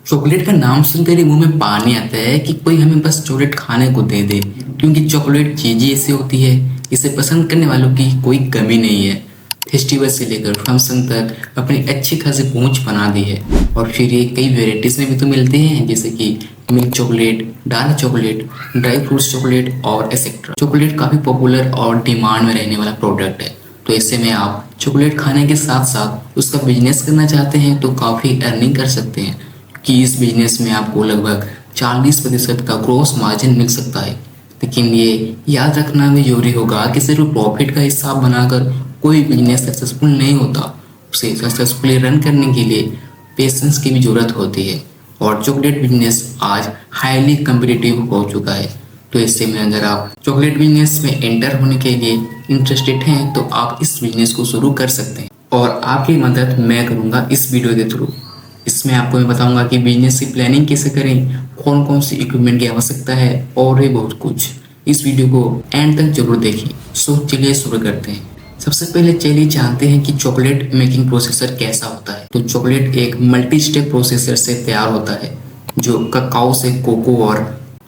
Chocolate का नाम सुनकर ही मुंह में पानी आता है कि कोई हमें बस चॉकलेट खाने को दे दे, क्योंकि चॉकलेट चीज ही ऐसी होती है, इसे पसंद करने वालों की कोई कमी नहीं है। फेस्टिवल से लेकर फंक्शन तक अपनी अच्छी खासी पहुंच बना दी है। और फिर ये कई वेराइटीज में भी तो मिलते हैं, जैसे कि milk chocolate, dark chocolate, dry fruits chocolate और एक्सेट्रा। चॉकलेट काफी पॉपुलर और डिमांड में रहने वाला प्रोडक्ट है, तो ऐसे में आप चॉकलेट खाने के साथ साथ उसका बिजनेस करना चाहते हैं तो काफ़ी अर्निंग कर सकते हैं, कि इस बिजनेस में आपको लगभग 40% का ग्रॉस मार्जिन मिल सकता है। लेकिन ये याद रखना भी जरूरी होगा कि सिर्फ प्रॉफिट का हिसाब बनाकर कोई बिजनेस सक्सेसफुल नहीं होता। उसे सक्सेसफुली रन करने के लिए पेशेंस की भी ज़रूरत होती है, और चॉकलेट बिजनेस आज हाईली कम्पिटिटिव हो चुका है। तो ऐसे में अगर आप चॉकलेट बिजनेस में एंटर होने के लिए इंटरेस्टेड हैं तो आप इस बिजनेस को शुरू कर सकते हैं, और आपकी मदद मैं करूंगा इस वीडियो के थ्रू। इसमें आपको मैं बताऊंगा कि बिजनेस की प्लानिंग कैसे करें, कौन कौन सी इक्विपमेंट की आवश्यकता है और भी बहुत कुछ। इस वीडियो को एंड तक जरूर देखें। सो चलिए शुरू करते हैं। सबसे पहले चलिए जानते हैं कि चॉकलेट मेकिंग प्रोसेसर कैसा होता है। तो चॉकलेट एक मल्टी स्टेप प्रोसेसर से तैयार होता है, जो ककाओ से कोको और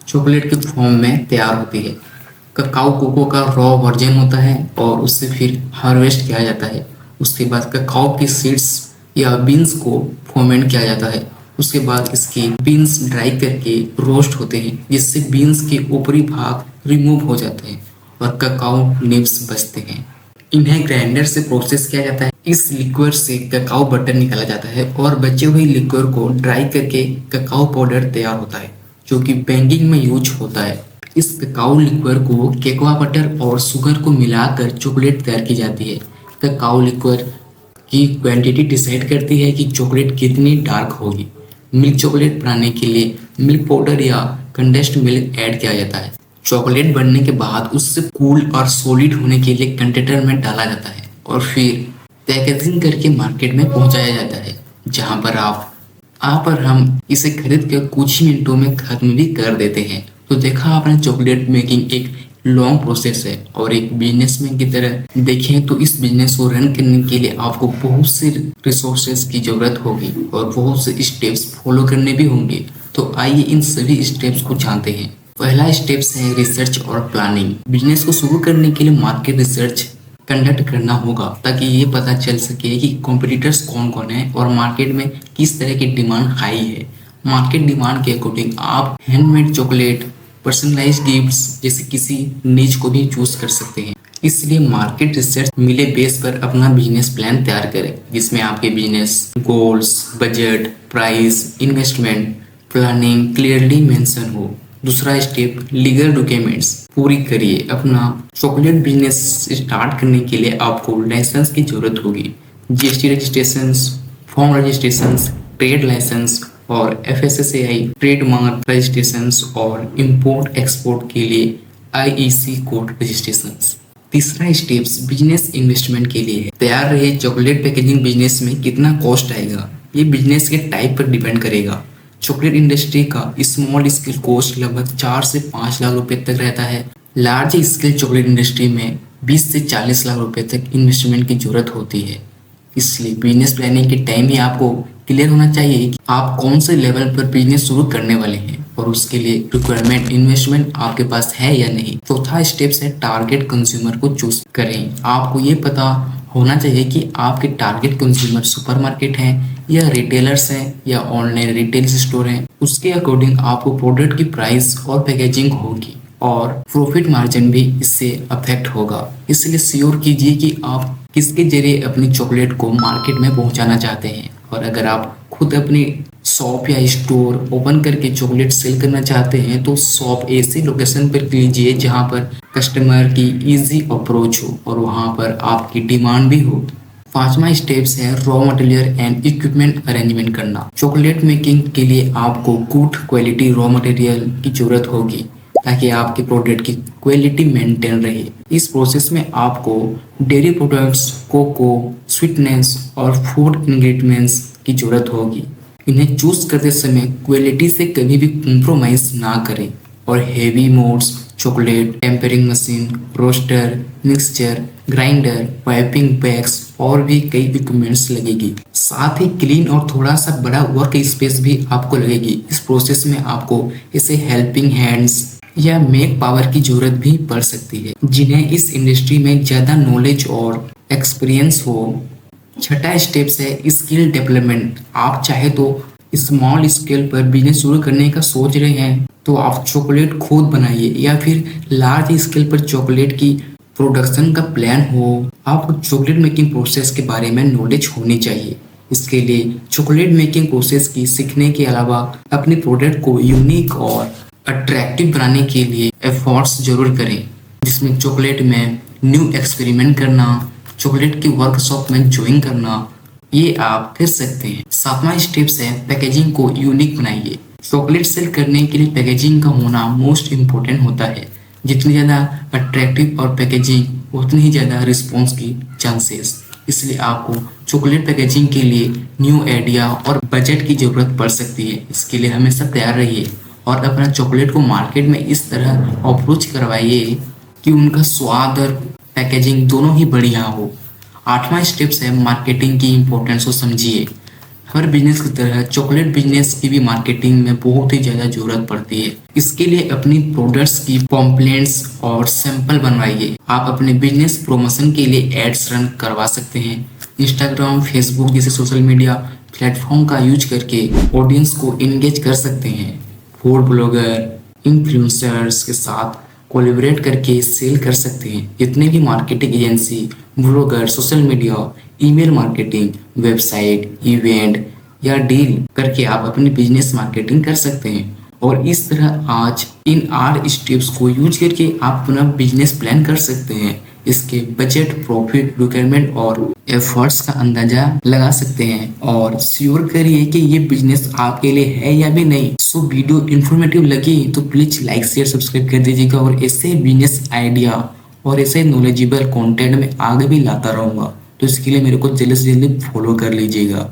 चॉकलेट के फॉर्म में तैयार होती है। ककाओ कोको का रॉ वर्जन होता है और उससे फिर हार्वेस्ट किया जाता है। उसके बाद ककाओ की सीड्स या बीन्स को फर्मेंट किया जाता है। उसके बाद इसकी बीन्स ड्राई करके रोस्ट होते हैं, जिससे बीन्स के ऊपरी भाग रिमूव हो जाते हैं और ककाओ निब्स बचते हैं। इन्हें ग्राइंडर से प्रोसेस किया जाता है। इस लिक्विड से ककाओ बटर निकाला जाता है और बचे हुए लिक्विड को ड्राई करके ककाओ पाउडर तैयार होता है, जो कि बेकिंग में यूज होता है। इस ककाओ लिक्विड को कोकोआ बटर और शुगर को मिलाकर चॉकलेट तैयार की जाती है। ककाओ लिक्विड की क्वांटिटी डिसाइड करती है कि चॉकलेट कितनी डार्क होगी। मिल्क चॉकलेट बनाने के लिए मिल्क पाउडर या कंडेंस्ड मिल्क ऐड किया जाता है। चॉकलेट बनने के बाद उससे कूल और सॉलिड होने के लिए कंटेनर में डाला जाता है और फिर पैकेजिंग करके मार्केट में पहुंचाया जाता है, जहां पर हम इसे खरीद कर कुछ ही मिनटों में खत्म भी कर देते हैं। तो देखा आपने, चॉकलेट मेकिंग एक लॉन्ग प्रोसेस है, और एक बिजनेसमैन की तरह देखें तो इस बिजनेस को रन करने के लिए आपको बहुत से रिसोर्सेज की जरूरत होगी और बहुत से स्टेप्स फॉलो करने भी होंगे। तो आइए इन सभी स्टेप्स को जानते हैं। पहला स्टेप्स है रिसर्च और प्लानिंग। बिजनेस को शुरू करने के लिए मार्केट रिसर्च कंडक्ट करना होगा, ताकि ये पता चल सके कि कॉम्पिटिटर्स कौन कौन है और मार्केट में किस तरह की डिमांड हाई है। मार्केट डिमांड के अकॉर्डिंग आप हैंडमेड चॉकलेट, पर्सनलाइज्ड गिफ्ट्स जैसे किसी नीच को भी चूज कर सकते हैं। इसलिए मार्केट रिसर्च मिले बेस पर अपना बिजनेस प्लान तैयार करें, जिसमें आपके business goals, budget, price, investment planning clearly mention हो। दूसरा स्टेप, लीगल डॉक्यूमेंट्स पूरी करिए। अपना चॉकलेट बिजनेस स्टार्ट करने के लिए आपको लाइसेंस की जरूरत होगी। GST registration, form registration, trade licence और एफएसएसएआई ट्रेडमार्क रजिस्ट्रेशंस और इंपोर्ट एक्सपोर्ट के लिए आईईसी कोड रजिस्ट्रेशंस। तीसरा स्टेप्स बिजनेस इन्वेस्टमेंट के लिए है। तैयार रहे। चॉकलेट पैकेजिंग बिजनेस में कितना कॉस्ट आएगा, ये बिजनेस के टाइप पर डिपेंड करेगा। चॉकलेट इंडस्ट्री का स्मॉल स्केल कॉस्ट लगभग 4 से 5 लाख रुपए तक रहता है। लार्ज स्केल चॉकलेट इंडस्ट्री में 20 से 40 लाख रुपए तक इन्वेस्टमेंट की जरूरत होती है। इसलिए बिजनेस प्लानिंग के टाइम ही आपको क्लियर होना चाहिए कि आप कौन से लेवल पर बिजनेस शुरू करने वाले हैं और उसके लिए रिक्वायरमेंट इन्वेस्टमेंट आपके पास है या नहीं। चौथा स्टेप्स है टारगेट कंज्यूमर को चूज करें। आपको ये पता होना चाहिए कि आपके टारगेट कंज्यूमर सुपरमार्केट हैं या रिटेलर्स हैं या ऑनलाइन रिटेल स्टोर हैं। उसके अकॉर्डिंग आपको प्रोडक्ट की प्राइस और पैकेजिंग होगी और प्रॉफिट मार्जिन भी इससे अफेक्ट होगा। इसलिए श्योर कीजिए कि आप किसके जरिए अपनी चॉकलेट को मार्केट में पहुंचाना चाहते हैं। और अगर आप खुद अपनी शॉप या स्टोर ओपन करके चॉकलेट सेल करना चाहते हैं तो शॉप ऐसी लोकेशन पर कीजिए जहां पर कस्टमर की इजी अप्रोच हो और वहां पर आपकी डिमांड भी हो। पांचवा स्टेप्स है raw material and equipment arrangement करना। चॉकलेट मेकिंग के लिए आपको गुड क्वालिटी रॉ मटेरियल की जरूरत होगी, ताकि आपके प्रोडक्ट की क्वालिटी मेंटेन रहे। इस प्रोसेस में आपको डेयरी प्रोडक्ट्स, कोको, स्वीटनेस और फूड इंग्रेडिएंट्स की जरूरत होगी। इन्हें चूज करते समय क्वालिटी से कभी भी कॉम्प्रोमाइज ना करें। और heavy moulds, chocolate tempering machine, roaster, mixture, grinder, piping bags और भी कई इक्विपमेंट्स लगेगी। साथ ही क्लीन और थोड़ा सा बड़ा वर्क स्पेस भी आपको लगेगी। इस प्रोसेस में आपको इसे हेल्पिंग हैंड्स या मेक पावर की जरूरत भी पड़ सकती है, जिन्हें इस इंडस्ट्री में ज़्यादा नॉलेज और एक्सपीरियंस हो। छठा स्टेप्स है स्किल डेवलपमेंट। आप चाहे तो स्मॉल स्केल पर बिजनेस शुरू करने का सोच रहे हैं तो आप चॉकलेट खुद बनाइए, या फिर लार्ज स्केल पर चॉकलेट की प्रोडक्शन का प्लान हो। आपको चॉकलेट मेकिंग प्रोसेस के बारे में नॉलेज होनी चाहिए। इसके लिए चॉकलेट मेकिंग प्रोसेस की सीखने के अलावा अपने प्रोडक्ट को यूनिक और अट्रैक्टिव बनाने के लिए एफर्ट्स जरूर करें, जिसमें चॉकलेट में न्यू एक्सपेरिमेंट करना, चॉकलेट की वर्कशॉप में ज्वाइन करना, ये आप कर सकते हैं। सातवां स्टेप्स है पैकेजिंग को यूनिक बनाइए। चॉकलेट सेल करने के लिए पैकेजिंग का होना मोस्ट इम्पोर्टेंट होता है। जितनी ज़्यादा अट्रैक्टिव और पैकेजिंग उतनी ही ज़्यादा रिस्पॉन्स की चांसेस। इसलिए आपको चॉकलेट पैकेजिंग के लिए न्यू आइडिया और बजट की ज़रूरत पड़ सकती है। इसके लिए हमेशा तैयार रहिए और अपना चॉकलेट को मार्केट में इस तरह अप्रोच करवाइए कि उनका स्वाद और पैकेजिंग दोनों ही बढ़िया हो। आठवां स्टेप्स है मार्केटिंग की इम्पोर्टेंस को समझिए। हर बिजनेस की तरह चॉकलेट बिजनेस की भी मार्केटिंग में बहुत ही ज़्यादा जरूरत पड़ती है। इसके लिए अपनी प्रोडक्ट्स की पॉम्पलेट्स और सैंपल बनवाइए। आप अपने बिजनेस प्रमोशन के लिए एड्स रन करवा सकते हैं। इंस्टाग्राम, फेसबुक जैसे सोशल मीडिया प्लेटफॉर्म का यूज करके ऑडियंस को इंगेज कर सकते हैं। फूड ब्लॉगर, इन्फ्लुएंसर्स के साथ कोलैबोरेट करके सेल कर सकते हैं। जितने भी marketing agency, blogger, social media, email marketing, website, event या डील करके आप अपनी बिजनेस मार्केटिंग कर सकते हैं। और इस तरह आज इन 8 स्टेप्स को यूज करके आप अपना बिजनेस प्लान कर सकते हैं। इसके बजट, प्रॉफिट, रिक्वायरमेंट और एफर्ट्स का अंदाजा लगा सकते हैं और श्योर करिए कि ये बिजनेस आपके लिए है या भी नहीं। सो वीडियो इन्फॉर्मेटिव लगी तो प्लीज लाइक, शेयर, सब्सक्राइब कर दीजिएगा और ऐसे बिजनेस आइडिया और ऐसे नॉलेजेबल कंटेंट में आगे भी लाता रहूंगा। तो इसके लिए मेरे को जल्दी से जल्दी फॉलो कर लीजिएगा।